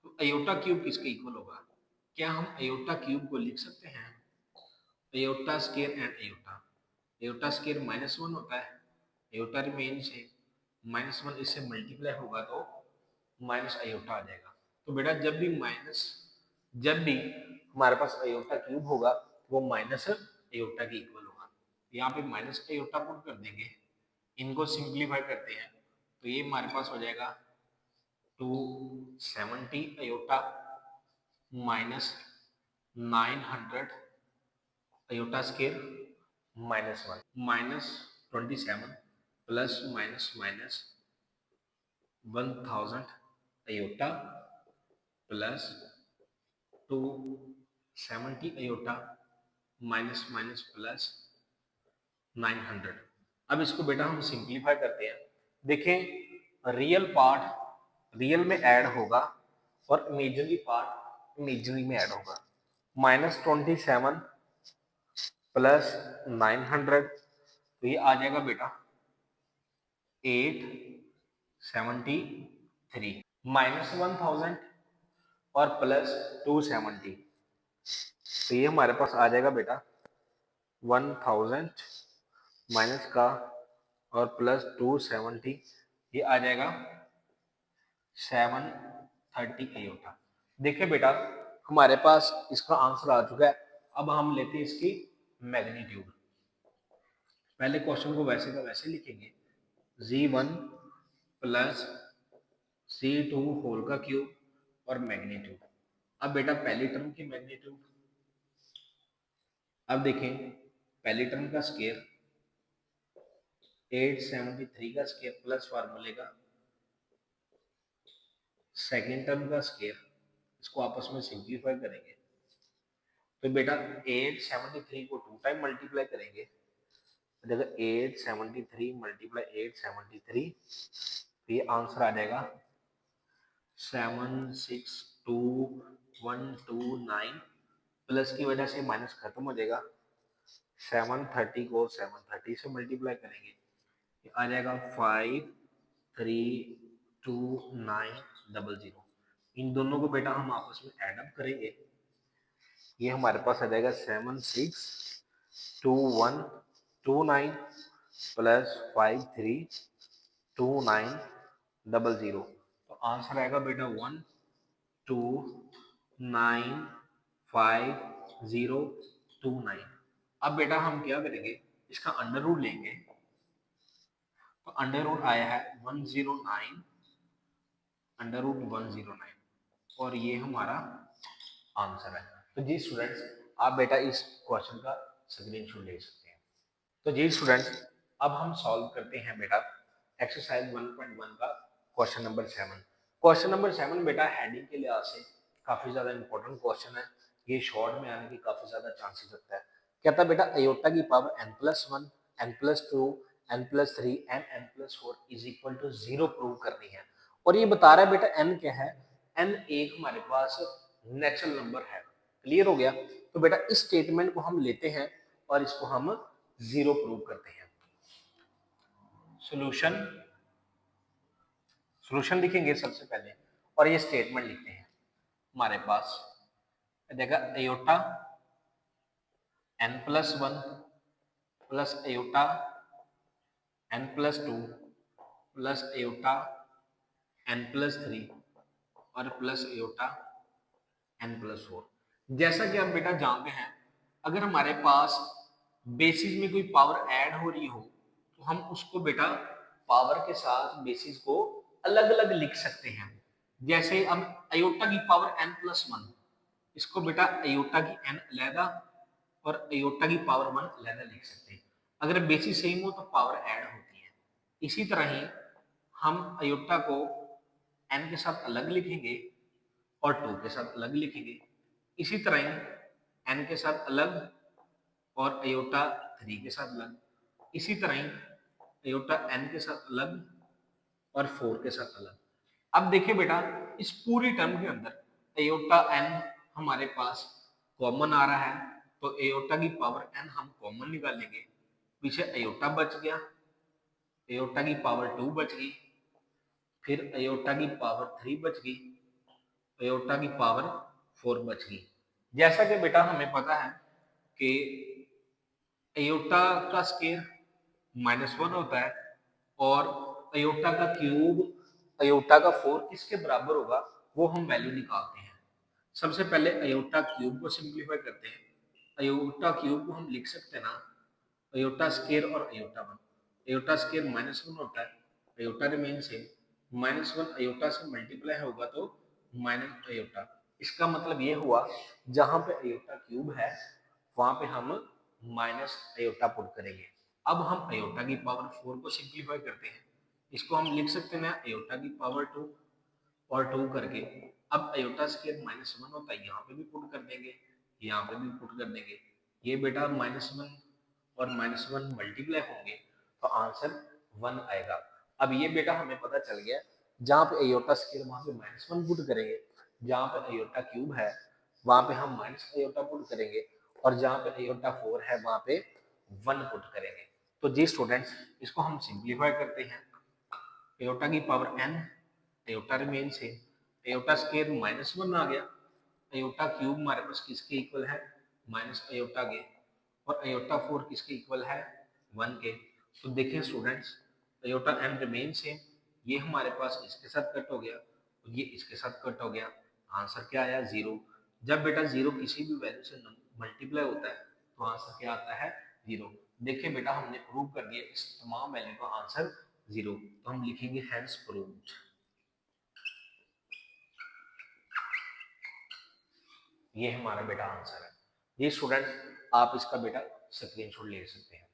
तो आयोटा क्यूब किसके इक्वल होगा? क्या हम आयोटा क्यूब को लिख सकते हैं iota square and iota? Iota square -1 होता है, आयोटा रिमेन्स है, -1 इससे मल्टीप्लाई होगा तो माइनस आयोटा आ जाएगा। तो बेटा जब भी हमारे पास आयोटा क्यूब होगा वो माइनस आयोटा के इक्वल होगा। यहाँ पे माइनस आयोटा पुट कर देंगे, इनको सिंप्लीफाई करते हैं तो ये हमारे पास हो जाएगा 270 iota minus 900 iota square -1, -27 plus minus minus 1000 iota plus 270 iota minus minus plus 900। अब इसको बेटा हम सिंप्लीफाई करते हैं। देखें रियल पार्ट रियल में ऐड होगा और इमेजिनरी पार्ट इमेजिनरी में ऐड होगा। -27 प्लस 900 तो ये आ जाएगा बेटा 873, -1000 और प्लस 270 तो ये हमारे पास आ जाएगा बेटा 1000 माइनस का और प्लस 270 ये आ जाएगा 730 आयोटा। देखिए बेटा हमारे पास इसका आंसर आ चुका है। अब हम लेते हैं इसकी मैग्नीट्यूड। पहले क्वेश्चन को वैसे का वैसे लिखेंगे, z1 प्लस z2 होल का क्यूब और मैग्नीट्यूड। अब बेटा पहली टर्म की मैग्नीट्यूड, अब देखें पहली टर्म का स्केयर 873 का स्केयर प्लस फार्मूले का सेकेंड टर्म का स्केयर, इसको आपस में सिंप्लीफाई करेंगे तो बेटा 873 को 2 टाइम मल्टीप्लाई करेंगे, देखो 873 मल्टीप्लाई 873, तो ये आंसर आ जाएगा 762,129, प्लस की वजह से माइनस खत्म हो जाएगा, 730 को 730 से मल्टीप्लाई करेंगे, ये आ जाएगा 532900। इन दोनों को बेटा हम आपस में ऐड अप करेंगे, ये हमारे पास आ जाएगा 762129 प्लस 532900, तो आंसर आएगा बेटा 1295,029। अब बेटा हम क्या करेंगे, इसका अंडर रूट लेंगे, तो अंडर रूट आया है 109 अंडर रूट 109, और ये हमारा आंसर है। तो जी स्टूडेंट्स, आप बेटा इस क्वेश्चन का स्क्रीनशॉट ले सकते हैं। तो जी स्टूडेंट्स, अब हम सॉल्व करते हैं बेटा एक्सरसाइज 1.1 का क्वेश्चन नंबर 7। क्वेश्चन नंबर 7 बेटा हेडिंग के लिहाज से काफी ज्यादा इंपॉर्टेंट क्वेश्चन है, ये शॉर्ट में आने की काफी ज्यादा चांसेस रखता है। कहता है बेटा अयोटा की power n+1 n+2 n+3 and n+4 is equal to 0 prove करनी है, और ये बता रहा है बेटा n क्या है, n एक हमारे पास नेचुरल नंबर है। क्लियर हो गया? तो बेटा इस स्टेटमेंट को हम लेते हैं और इसको हम 0 प्रूव करते हैं। सॉल्यूशन सॉल्यूशन लिखेंगे सबसे पहले, और ये स्टेटमेंट लिखते हैं। हमारे पास देखा iota n+1 plus iota n+2 plus iota n+3 और प्लस अयोटा n+4। जैसा कि आप बेटा जानते हैं, अगर हमारे पास बेसिस में कोई पावर ऐड हो रही हो, तो हम उसको बेटा पावर के साथ बेसिस को अलग अलग लिख सकते हैं। जैसे हम अयोटा की पावर n+1, इसको बेटा अयोटा की n अलहदा और अयोटा की पावर 1 अलहदा लिख सकते हैं। अगर बेसिस सेम हो तो पावर ऐड होती है। इसी तरह ही हम अयोटा को n के साथ अलग लिखेंगे और 2 के साथ अलग लिखेंगे। इसी तरह ही n के साथ अलग और अयोटा 3 के साथ अलग। इसी तरह ही अयोटा n के साथ अलग और 4 के साथ अलग। अब देखिए बेटा, इस पूरी टर्म के अंदर अयोटा n हमारे पास कॉमन आ रहा है, तो अयोटा की पावर n हम कॉमन निकालेंगे, पीछे अयोटा बच गया, अयोटा की पावर 2 बच गई, फिर अयोटा की पावर 3 बच गई, अयोटा की पावर 4 बच गई। जैसा कि बेटा हमें पता है कि अयोटा का स्केयर -1 होता है, और अयोटा का क्यूब अयोटा का 4 किसके बराबर होगा, वो हम वैल्यू निकालते हैं। सबसे पहले अयोटा क्यूब को सिंप्लीफाई करते हैं। अयोटा क्यूब को हम लिख सकते हैं ना, अयोटा स्केयर और अयोटा 1। अयोटा स्केयर -1 होता है, अयोटा रिमेन सेम, -1 अयोटा से मल्टीप्लाई होगा तो माइनस अयोटा। इसका मतलब ये हुआ, जहां पे अयोटा क्यूब है वहां पे हम माइनस अयोटा पुट करेंगे। अब हम अयोटा की पावर 4 को सिंप्लीफाई करते हैं, इसको हम लिख सकते हैं अयोटा की पावर 2 और 2 करके। अब अयोटा स्केयर -1 होता है, यहाँ पे भी पुट कर देंगे, यहाँ पे भी पुट कर देंगे। ये बेटा -1 और -1 मल्टीप्लाई होंगे तो आंसर 1 आएगा। अब ये बेटा हमें पता चल गया, जहाँ पे अयोटा स्केयर वहां पे -1 पुट करेंगे, जहाँ पे अयोटा क्यूब है वहां पे हम माइनस अयोटा पुट करेंगे, और जहाँ पे अयोटा 4 है वहां पे 1 पुट करेंगे। तो जी स्टूडेंट्स, इसको हम सिंप्लीफाई करते हैं। अयोटा की power n, iota remain same, iota square -1 आ गया, अयोटा क्यूब हमारे पास किसके इक्वल है, माइनस अयोटा के, और अयोटा 4 किसके इक्वल है, 1 के। तो देखिए students, iota n remain same, ये हमारे पास इसके साथ कट हो गया और ये इसके साथ कट हो गया। आंसर क्या आया, 0। जब बेटा 0 किसी भी वैल्यू से मल्टीप्लाई होता है तो आंसर क्या आता है, 0। देखिए बेटा, हमने प्रूव कर दिया इस तमाम वैल्यू का आंसर 0, तो हम लिखेंगे हेंस प्रूव्ड। ये हमारा बेटा आंसर है। ये स्टूडेंट, आप इसका बेटा स्क्रीनशॉट ले सकते हैं।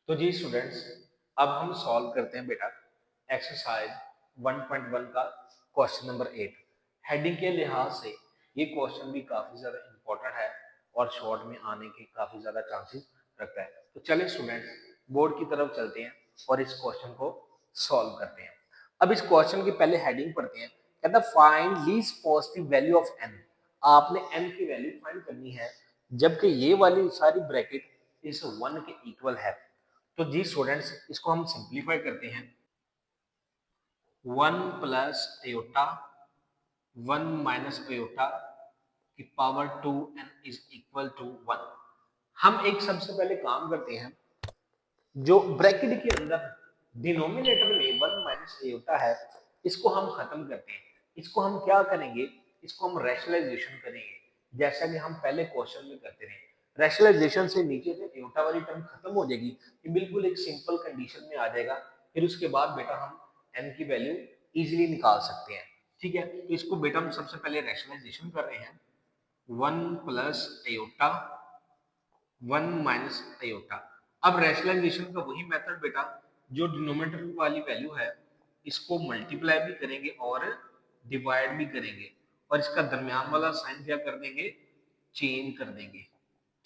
तो जी स्टूडेंट्स, अब हम सॉल्व करते हैं बेटा एक्सरसाइज 1.1 का क्वेश्चन नंबर 8। हेडिंग के लिहाज से ये क्वेश्चन भी काफी ज्यादा इंपॉर्टेंट है और शॉर्ट में आने के काफी ज्यादा चांसेस रखता है। तो चलिए स्टूडेंट्स बोर्ड की तरफ चलते हैं और इस क्वेश्चन को सॉल्व करते हैं। अब इस क्वेश्चन की पहले हेडिंग पढ़ते हैं। कहता find least positive value of n। आपने n की वैल्यू फाइंड करनी है जबकि ये वाली सारी ब्रैकेट इस 1 के इक्वल है। तो जी स्टूडेंट्स इसको हम सिंप्लीफाई करते हैं। 1 प्लस एयोटा 1 माइनस एयोटा की power 2n is equal to 1। हम एक सबसे पहले काम करते हैं, जो ब्रैकेट के अंदर डिनोमिनेटर में 1 माइनस एयोटा है इसको हम खत्म करते हैं। इसको हम क्या करेंगे, इसको हम रैशनलाइजेशन करेंगे जैसा कि हम पहले क्वेश्चन में करते रहे। रैशनलाइजेशन से नीचे से एयोटा वाली टर्म खत्म हो जाएगी, ये बिल्कुल एक सिंपल कंडीशन में आ जाएगा। फिर उसके बाद बेटा हम n की वैल्यू इजीली निकाल सकते हैं। ठीक है, तो इसको बेटा हम सबसे पहले रैशनलाइजेशन कर रहे हैं। 1 प्लस एयोटा 1 माइनस आयोटा। अब रैशनलाइजेशन का वही मेथड बेटा, जो डिनोमिनेटर वाली वैल्यू है इसको मल्टीप्लाई भी करेंगे और डिवाइड भी करेंगे और इसका दरमियान वाला साइन क्या कर देंगे, चेंज कर देंगे।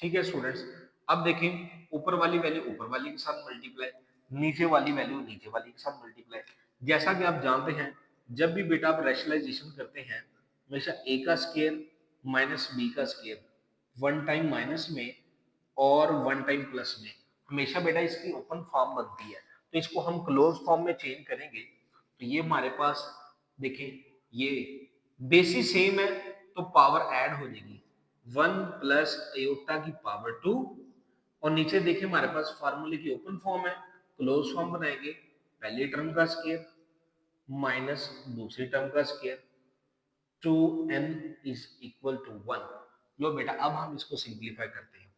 ठीक है स्टूडेंट्स, अब देखें ऊपर वाली वैल्यू ऊपर वाली के साथ मल्टीप्लाई, नीचे वाली वैल्यू नीचे वाली के साथ मल्टीप्लाई। जैसा कि आप जानते हैं जब भी बेटा आप रैशनलाइजेशन करते हैं हमेशा a का स्क्वायर माइनस b का स्क्वायर वन टाइम माइनस में और वन टाइम प्लस में हमेशा बेटा इसकी ओपन फॉर्म बनती है। तो इसको हम क्लोज फॉर्म में चेंज करेंगे तो ये हमारे पास देखें ये बेसिस सेम है तो पावर ऐड हो जाएगी 1 प्लस एयोटा की पावर 2 और नीचे देखिए हमारे पास फार्मूले की ओपन फॉर्म है, क्लोज फॉर्म बनाएंगे पहली टर्म का स्क्वायर माइनस दूसरी टर्म का square 2n is equal to 1। लो बेटा अब हम इसको सिंप्लीफाई करते हैं।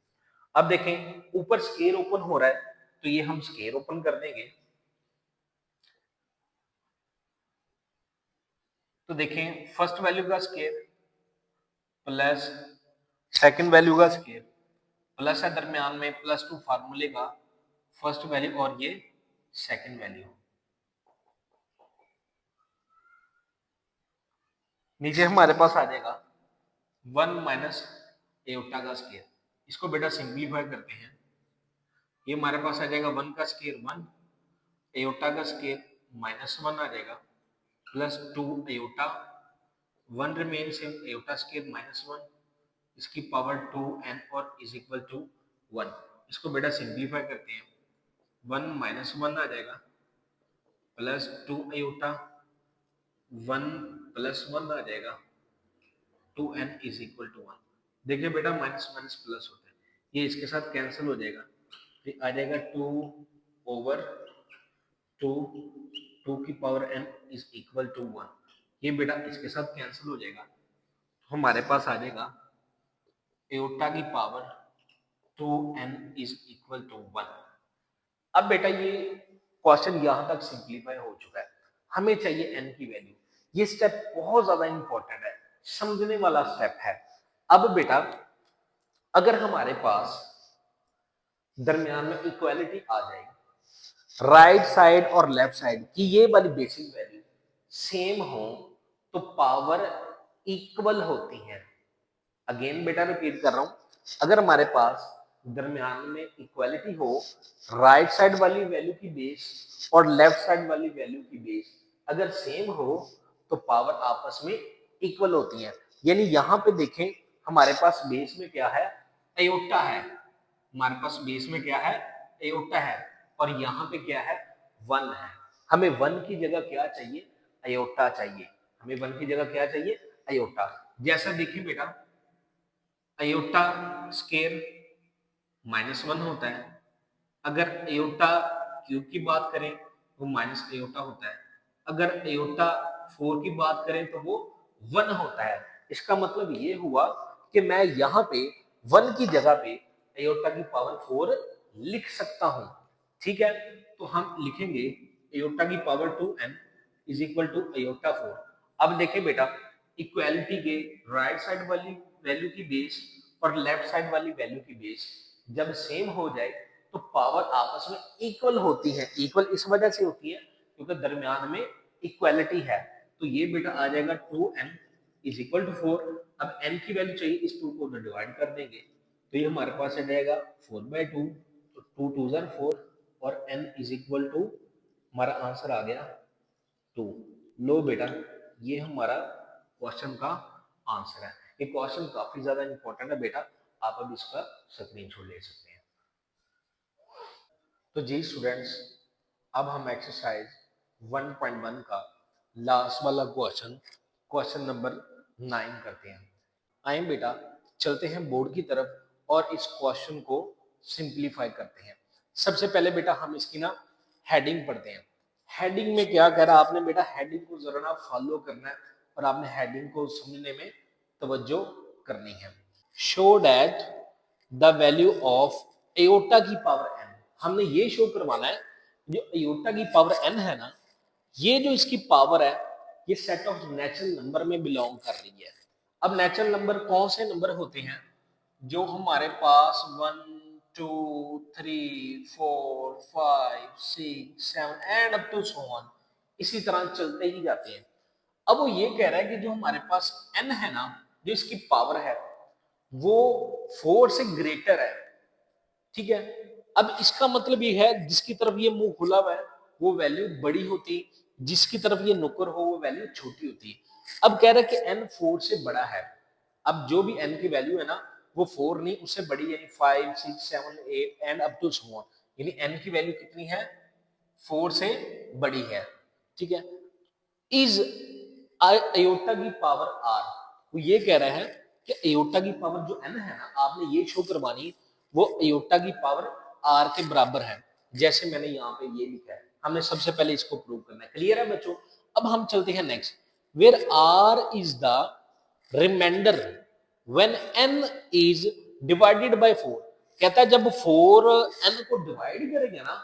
अब देखें ऊपर स्केयर ओपन हो रहा है तो ये हम स्केयर ओपन कर देंगे। तो देखें फर्स्ट वैल्यू का स्केयर प्लस सेकंड वैल्यू का स्केयर प्लस है दरमियान में +2 फार्मूले का फर्स्ट वैल्यू और ये सेकंड वैल्यू। नीचे हमारे पास आ जाएगा 1 माइनस एयोटा का स्केयर। इसको बेटा सिंप्लीफाई करते हैं। ये हमारे पास आ जाएगा 1 का स्केयर 1 एयोटा का स्केयर -1 आ जाएगा +2 aorta 1 remain same aorta square -1 इसकी पावर 2n और इज इक्वल टू 1। इसको बेटा सिंप्लीफाई करते हैं 1 -1 आ जाएगा +2 एयोटा 1 +1 आ जाएगा 2n इज इक्वल टू 1। देखिए बेटा माइनस माइनस प्लस होता है, ये इसके साथ कैंसिल हो जाएगा तो आ जाएगा 2 ओवर 2 2 की power n is equal to 1। ये बेटा इसके साथ कैंसिल हो जाएगा तो हमारे पास आ जाएगा एयोटा की power 2n is equal to 1। अब बेटा ये क्वेश्चन यहां तक सिंप्लीफाई हो चुका है, हमें चाहिए n की वैल्यू। ये स्टेप बहुत ज्यादा इंपॉर्टेंट है, समझने वाला स्टेप है। अब बेटा अगर हमारे पास दरमियान में इक्वालिटी आ जाएगी, राइट साइड और लेफ्ट साइड की ये वाली बेसिक वैल्यू सेम हो तो पावर इक्वल होती है। अगेन बेटा रिपीट कर रहा हूं, अगर हमारे पास दरमियान में इक्वालिटी हो, राइट साइड वाली वैल्यू की बेस और लेफ्ट साइड वाली वैल्यू की बेस अगर सेम हो तो पावर आपस में इक्वल होती है। यानी यहां पे देखें हमारे पास बेस में क्या है, अयोटा है। हमारे पास बेस में क्या है, अयोटा है और यहाँ पे क्या है, 1 है। हमें 1 की जगह क्या चाहिए, अयोटा चाहिए। हमें 1 की जगह क्या चाहिए, अयोटा। जैसा देखिए बेटा अयोटा स्केयर -1 होता है, अगर एयोटा क्यूब की बात करें तो माइनस एयोटा होता है, अगर एयोटा 4 की बात करें तो वो 1 होता है। इसका मतलब ये हुआ कि मैं यहाँ पे 1 की जगह पे एयोटा की पावर 4 लिख सकता हूँ। ठीक है, तो हम लिखेंगे एयोटा की power 2n is equal to iota 4। अब देखें बेटा इक्वालिटी के राइट साइड वाली वैल्यू की बेस और लेफ्ट साइड वाली वैल्यू की बेस जब सेम हो जाए तो पावर आपस में इक्वल होती है। इक्वल इस वजह से होती है क्योंकि दरमियान में इक्वालिटी है। तो ये बेटा आ जाएगा 2n इज इक्वल टू 4। अब n की वैल्यू चाहिए, इस 2 को डिवाइड कर देंगे तो ये हमारे पास आ जाएगा 4/2, तो 2 2 4 और n इज इक्वल टू, हमारा आंसर आ गया 2। लो बेटा, ये हमारा क्वेश्चन का आंसर है। ये क्वेश्चन काफी ज्यादा इंपॉर्टेंट है बेटा, आप अब इसका स्क्रीनशॉट ले सकते हैं। तो जी स्टूडेंट्स, अब हम एक्सरसाइज 1.1 का लास्ट वाला क्वेश्चन, क्वेश्चन नंबर 9 करते हैं। आए बेटा, चलते हैं बोर्ड की तरफ और इस क्वेश्चन को सिंप्लीफाई करते हैं। सबसे पहले बेटा हम इसकी ना हेडिंग पढ़ते हैं। हेडिंग में क्या कह रहा है आपने बेटा, हेडिंग को जरा ना फॉलो करना है और आपने हेडिंग को समझने में तवज्जो करनी है। Show that the value of aorta की पावर n, हमने ये शो करवाना है जो एयोटा की पावर n है ना, ये जो इसकी पावर है ये सेट ऑफ नेचुरल नंबर में बिलोंग कर रही है। अब नेचुरल नंबर कौन से नंबर होते हैं, जो हमारे पास 1 2 3 4 5 6 7 and up to so on, इसी तरह चलते ही जाते हैं। अब वो ये कह रहा है कि जो हमारे पास n है ना, जो इसकी पावर है वो 4 से ग्रेटर है, ठीक है। अब इसका मतलब ये है जिसकी तरफ ये मुंह खुला हुआ है वो वैल्यू बड़ी होती, जिसकी तरफ ये नुकर हो वो वैल्यू छोटी होती। अब कह रहा है कि n 4 से बड़ा है। अब जो भी n की वैल्यू है ना वो 4 नहीं, उससे बड़ी, यानी 5 6 7 8 and up to so on, यानी n की वैल्यू कितनी है, 4 से बड़ी है, ठीक है। इज एयोटा की पावर r, वो ये कह रहा है कि एयोटा की पावर जो n है ना, आपने ये शो करवानी वो एयोटा की पावर r के बराबर है, जैसे मैंने यहाँ पे ये लिखा है। हमने सबसे पहले इसको प्रूव करना है। क्लियर है बच्चों? अब हम चलते हैं next, where r is the remainder when n is divided by 4। कहता है जब 4 n को डिवाइड करेंगे ना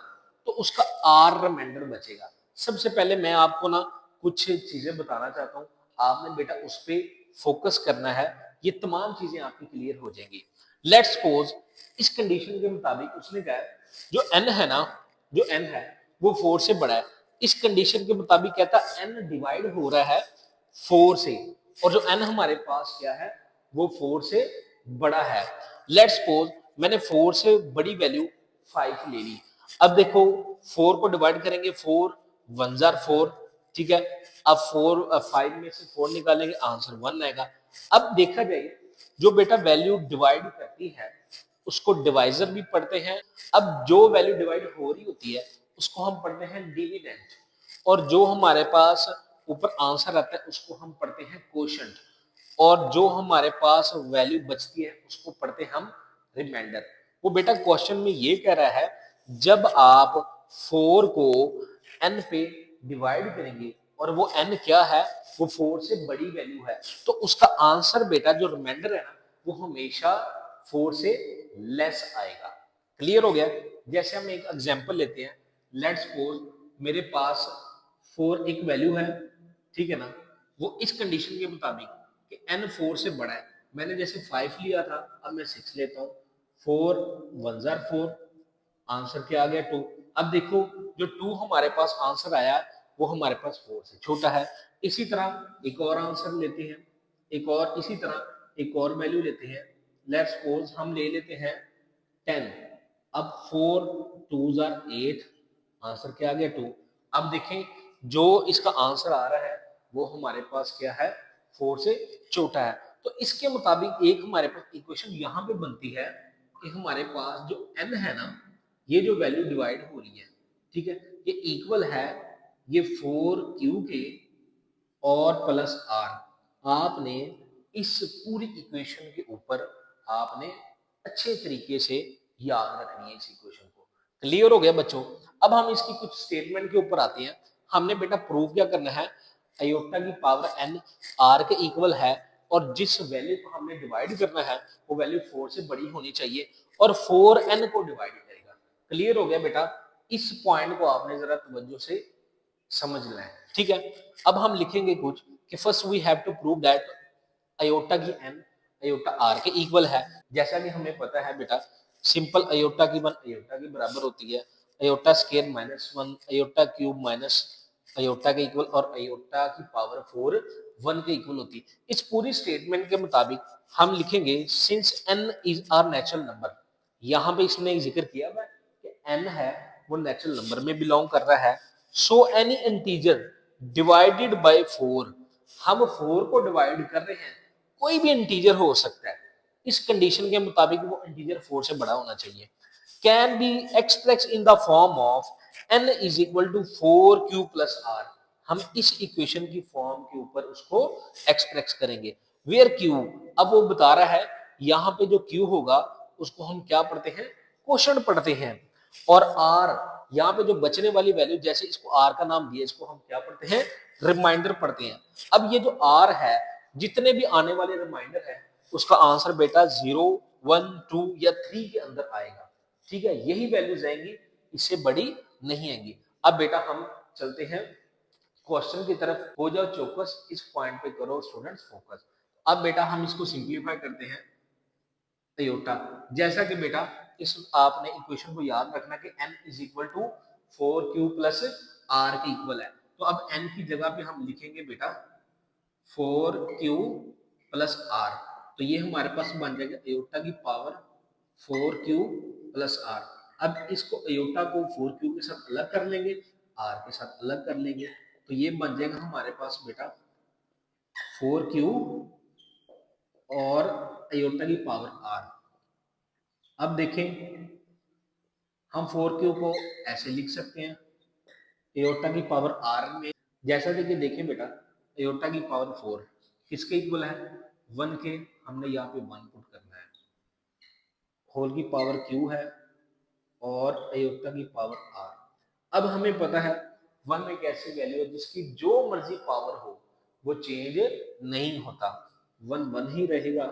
तो उसका r रिमाइंडर बचेगा। सबसे पहले मैं आपको ना कुछ चीजें बताना चाहता हूँ, आपने बेटा उस पर फोकस करना है, ये तमाम चीजें आपकी क्लियर हो जाएंगी। लेट्स सपोज इस कंडीशन के मुताबिक उसने कहा जो n है ना, जो n है वो 4 से बड़ा है। इस कंडीशन के मुताबिक कहता n डिवाइड हो रहा है 4 से, और जो n हमारे पास क्या है वो 4 से बड़ा है। लेट्स सपोज मैंने 4 से बड़ी वैल्यू 5 ले ली। अब देखो 4 को डिवाइड करेंगे, 4 1 जार 4, ठीक है। अब 5 में से 4 निकालेंगे, आंसर 1 आएगा। अब देखा जाए जो बेटा वैल्यू डिवाइड करती है उसको डिवाइजर भी पढ़ते हैं। अब जो वैल्यू डिवाइड हो रही होती है उसको हम पढ़ते हैं डिविडेंड, और जो हमारे पास ऊपर आंसर आता है उसको हम पढ़ते हैं कोशंट, और जो हमारे पास वैल्यू बचती है उसको पढ़ते हैं हम रिमाइंडर। वो बेटा क्वेश्चन में ये कह रहा है जब आप 4 को n पे डिवाइड करेंगे और वो n क्या है, वो 4 से बड़ी वैल्यू है, तो उसका आंसर बेटा जो रिमाइंडर है ना वो हमेशा 4 से लेस आएगा। क्लियर हो गया? जैसे हम एक एग्जांपल लेते हैं, लेट्स सपोज मेरे पास 4 एक वैल्यू है, ठीक है ना। वो इस कंडीशन के मुताबिक कि n 4 से बड़ा है, मैंने जैसे 5 लिया था अब मैं 6 लेता हूँ, 4 1 जार 4, आंसर क्या आ गया 2। अब देखो जो 2 हमारे पास आंसर आया वो हमारे पास 4 से छोटा है। इसी तरह एक और आंसर लेते हैं, एक और इसी तरह एक और वैल्यू लेते हैं। लेट्स सपोज हम ले लेते हैं 10। अब 4 2 जार 8, आंसर क्या आ गया 2। अब देखें जो इसका आंसर आ रहा है वो हमारे पास क्या है, 4 से छोटा है। तो इसके मुताबिक एक हमारे पास इक्वेशन यहाँ पे बनती है कि हमारे पास जो n है ना, ये जो वैल्यू डिवाइड हो रही है, ठीक है, ये इक्वल है ये 4q के और प्लस r। आपने इस पूरी इक्वेशन के ऊपर आपने अच्छे तरीके से याद रखनी है इस इक्वेशन को। क्लियर हो गया बच्चों? अब हम इसकी कुछ स्टेटमेंट के ऊपर आते हैं। हमने बेटा प्रूव क्या करना है, अयोटा की पावर n r के इक्वल है और जिस वैल्यू को हमने डिवाइड करना है वो वैल्यू 4 से बड़ी होनी चाहिए और 4n को डिवाइड करेगा। क्लियर हो गया बेटा? इस पॉइंट को आपने जरा तवज्जो से समझना है, ठीक है। अब हम लिखेंगे कुछ कि first we have to prove that iota की n अयोटा r के इक्वल है। जैसा कि हमें पता है बेटा सिंपल अयोटा की 1 अयोटा के बराबर होती है, iota square minus 1 iota cube minus iota के इक्वल और अयोटा की पावर 4 1 के इक्वल होती है। इस पूरी स्टेटमेंट के मुताबिक हम लिखेंगे since n is our natural number, यहाँ पे इसने जिक्र किया हुआ है कि n है वो नेचुरल नंबर में बिलोंग कर रहा है। So any integer divided by 4, हम 4 को डिवाइड कर रहे हैं, कोई भी इंटीजर हो सकता है, इस कंडीशन के मुताबिक वो इंटीजर 4 से बड़ा होना चाहिए, can be express in the form of n is equal to 4q plus r। हम इस इक्वेशन की फॉर्म के ऊपर उसको एक्सप्रेस करेंगे, वेयर q, अब वो बता रहा है यहाँ पे जो q होगा उसको हम क्या पढ़ते हैं, क्वोशंट पढ़ते हैं, और r यहाँ पे जो बचने वाली वैल्यू, जैसे इसको r का नाम दिया, इसको हम क्या पढ़ते हैं, रिमाइंडर पढ़ते हैं। अब ये जो r है, जितने भी आने वाले रिमाइंडर है उसका आंसर बेटा 0, 1, 2 या 3 के अंदर आएगा, ठीक है, यही वैल्यूज आएंगी, इससे बड़ी नहीं आएंगी। अब बेटा हम चलते हैं क्वेश्चन की तरफ, हो जाओ चौकस, इस पॉइंट पे करो स्टूडेंट्स फोकस। अब बेटा हम इसको सिंप्लीफाई करते हैं अयोटा, जैसा कि बेटा इस आपने इक्वेशन को याद रखना कि n is equal to 4q plus r के इक्वल है, तो अब n की जगह पे हम लिखेंगे बेटा 4q प्लस r, तो ये हमारे पास बन जाएगा अयोटा की पावर 4q प्लस r। अब इसको अयोटा को 4q के साथ अलग कर लेंगे, r के साथ अलग कर लेंगे, तो ये बन जाएगा हमारे पास बेटा 4q और अयोटा की पावर r। अब देखें हम 4q को ऐसे लिख सकते हैं अयोटा की पावर r में, जैसा कि देखें बेटा अयोटा की पावर 4 किसके इक्वल है, 1 के, हमने यहाँ पे 1 पुट करना है, होल की पावर q है और अयोटा की पावर r। अब हमें पता है 1 एक ऐसी वैल्यू है जिसकी जो मर्जी पावर हो वो चेंज नहीं होता, 1 1 ही रहेगा,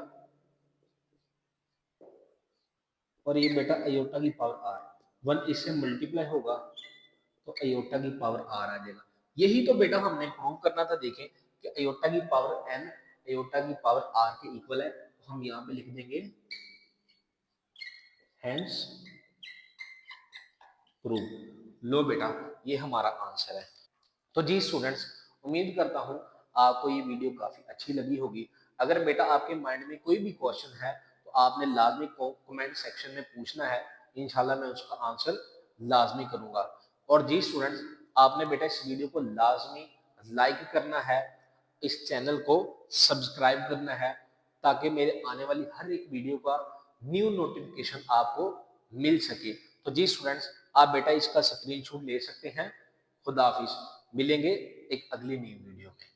और ये बेटा अयोटा की पावर r, 1 इससे मल्टीप्लाई होगा तो अयोटा की पावर r आ जाएगा। यही तो बेटा हमने प्रूव करना था, देखें कि अयोटा की पावर n अयोटा की पावर r के इक्वल है, तो हम यहाँ पे लिख देंगे हेंस प्रूव। लो बेटा ये हमारा आंसर है। तो जी स्टूडेंट्स, उम्मीद करता हूँ आपको ये वीडियो काफी अच्छी लगी होगी। अगर बेटा आपके माइंड में कोई भी क्वेश्चन है तो आपने लाजमी कमेंट सेक्शन में पूछना है, इंशाल्लाह मैं उसका आंसर लाजमी करूंगा। और जी स्टूडेंट्स, आपने बेटा इस वीडियो को लाजमी लाइक करना है, इस चैनल को सब्सक्राइब करना है, ताकि मेरे आने वाली हर एक वीडियो का न्यू नोटिफिकेशन आपको मिल सके। तो जी स्टूडेंट्स, आप बेटा इसका स्क्रीनशॉट ले सकते हैं। खुदा हाफिज, मिलेंगे एक अगली न्यू वीडियो में।